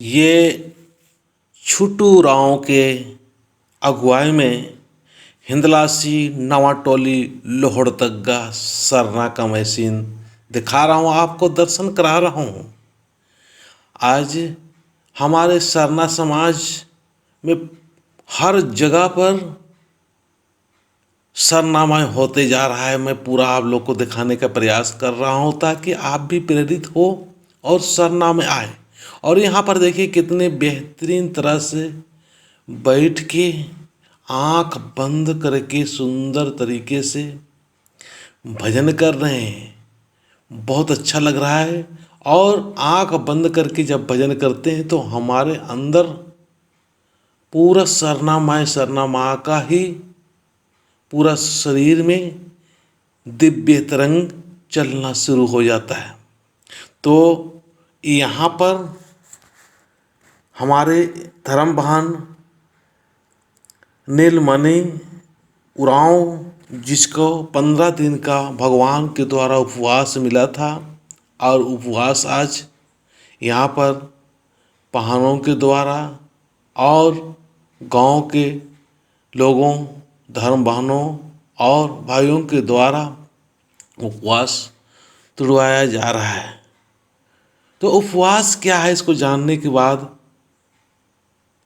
ये छोटू राव के अगुवाई में हिंदलासी नवाटोली लोहड़दगा सरना का मशीन दिखा रहा हूँ, आपको दर्शन करा रहा हूँ। आज हमारे सरना समाज में हर जगह पर सरनामा होते जा रहा है। मैं पूरा आप लोग को दिखाने का प्रयास कर रहा हूँ ताकि आप भी प्रेरित हो और सरनामे आए। और यहाँ पर देखिए कितने बेहतरीन तरह से बैठ के आँख बंद करके सुंदर तरीके से भजन कर रहे हैं। बहुत अच्छा लग रहा है। और आँख बंद करके जब भजन करते हैं तो हमारे अंदर पूरा सरनामा का ही पूरा शरीर में दिव्य तरंग चलना शुरू हो जाता है। तो यहाँ पर हमारे धर्मभान नीलमणि उरांव, जिसको 15 दिन का भगवान के द्वारा उपवास मिला था, और उपवास आज यहाँ पर पहाड़ों के द्वारा और गांव के लोगों, धर्मभानों और भाइयों के द्वारा उपवास तुड़वाया जा रहा है। तो उपवास क्या है, इसको जानने के बाद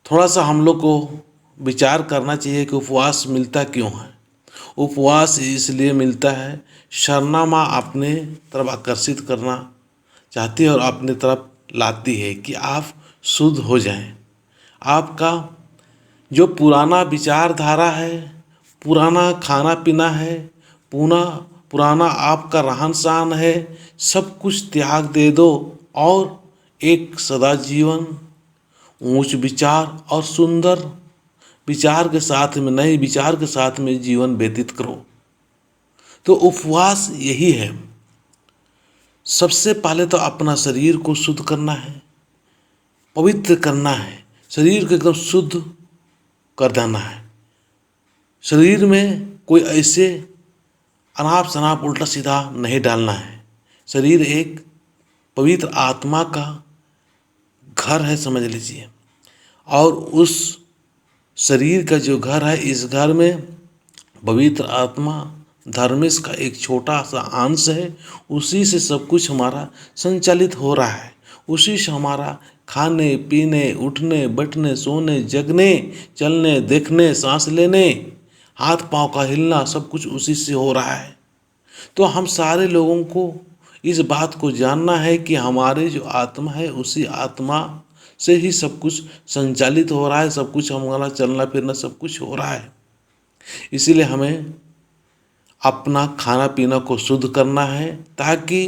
थोड़ा सा हम लोग को विचार करना चाहिए कि उपवास मिलता क्यों है। उपवास इसलिए मिलता है, सरनामा अपने तरफ आकर्षित करना चाहती है और अपने तरफ लाती है कि आप शुद्ध हो जाएं। आपका जो पुराना विचारधारा है, पुराना खाना पीना है, पुराना आपका रहन सहन है, सब कुछ त्याग दे दो और एक सदा जीवन ऊंच विचार और सुंदर विचार के साथ में, नए विचार के साथ में जीवन व्यतीत करो। तो उपवास यही है। सबसे पहले तो अपना शरीर को शुद्ध करना है, पवित्र करना है, शरीर को एकदम शुद्ध कर देना है। शरीर में कोई ऐसे अनाप शनाप उल्टा सीधा नहीं डालना है। शरीर एक पवित्र आत्मा का घर है, समझ लीजिए। और उस शरीर का जो घर है, इस घर में पवित्र आत्मा धर्मेश का एक छोटा सा अंश है। उसी से सब कुछ हमारा संचालित हो रहा है। उसी से हमारा खाने पीने, उठने बैठने, सोने, जगने, चलने, देखने, सांस लेने, हाथ पांव का हिलना, सब कुछ उसी से हो रहा है। तो हम सारे लोगों को इस बात को जानना है कि हमारे जो आत्मा है, उसी आत्मा से ही सब कुछ संचालित हो रहा है, सब कुछ हमारा चलना फिरना सब कुछ हो रहा है। इसीलिए हमें अपना खाना पीना को शुद्ध करना है ताकि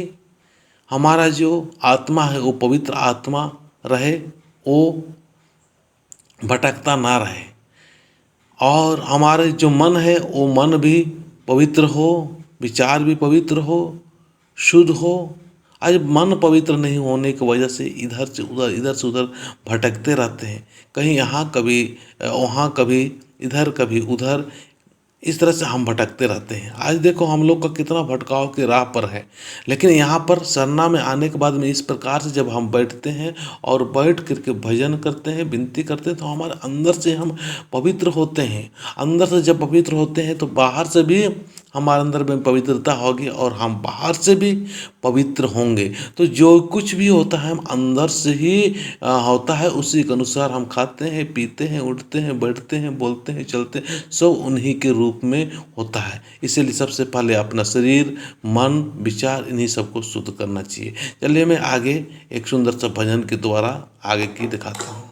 हमारा जो आत्मा है वो पवित्र आत्मा रहे, वो भटकता ना रहे। और हमारे जो मन है वो मन भी पवित्र हो, विचार भी पवित्र हो, शुद्ध हो। आज मन पवित्र नहीं होने की वजह से इधर से उधर भटकते रहते हैं। कहीं यहाँ कभी वहाँ, कभी इधर कभी उधर, इस तरह से हम भटकते रहते हैं। आज देखो हम लोग का कितना भटकाव के राह पर है। लेकिन यहाँ पर सरना में आने के बाद में इस प्रकार से जब हम बैठते हैं और बैठ करके भजन करते हैं, विनती करते हैं, तो हमारे अंदर से हम पवित्र होते हैं। अंदर से जब पवित्र होते हैं तो बाहर से भी हमारे अंदर में पवित्रता होगी और हम बाहर से भी पवित्र होंगे। तो जो कुछ भी होता है हम अंदर से ही होता है। उसी के अनुसार हम खाते हैं, पीते हैं, उठते हैं, बैठते हैं, बोलते हैं, चलते हैं, सब उन्हीं के रूप में होता है। इसीलिए सबसे पहले अपना शरीर, मन, विचार, इन्हीं सबको शुद्ध करना चाहिए। चलिए मैं आगे एक सुंदर सा भजन के द्वारा आगे की दिखाता हूँ।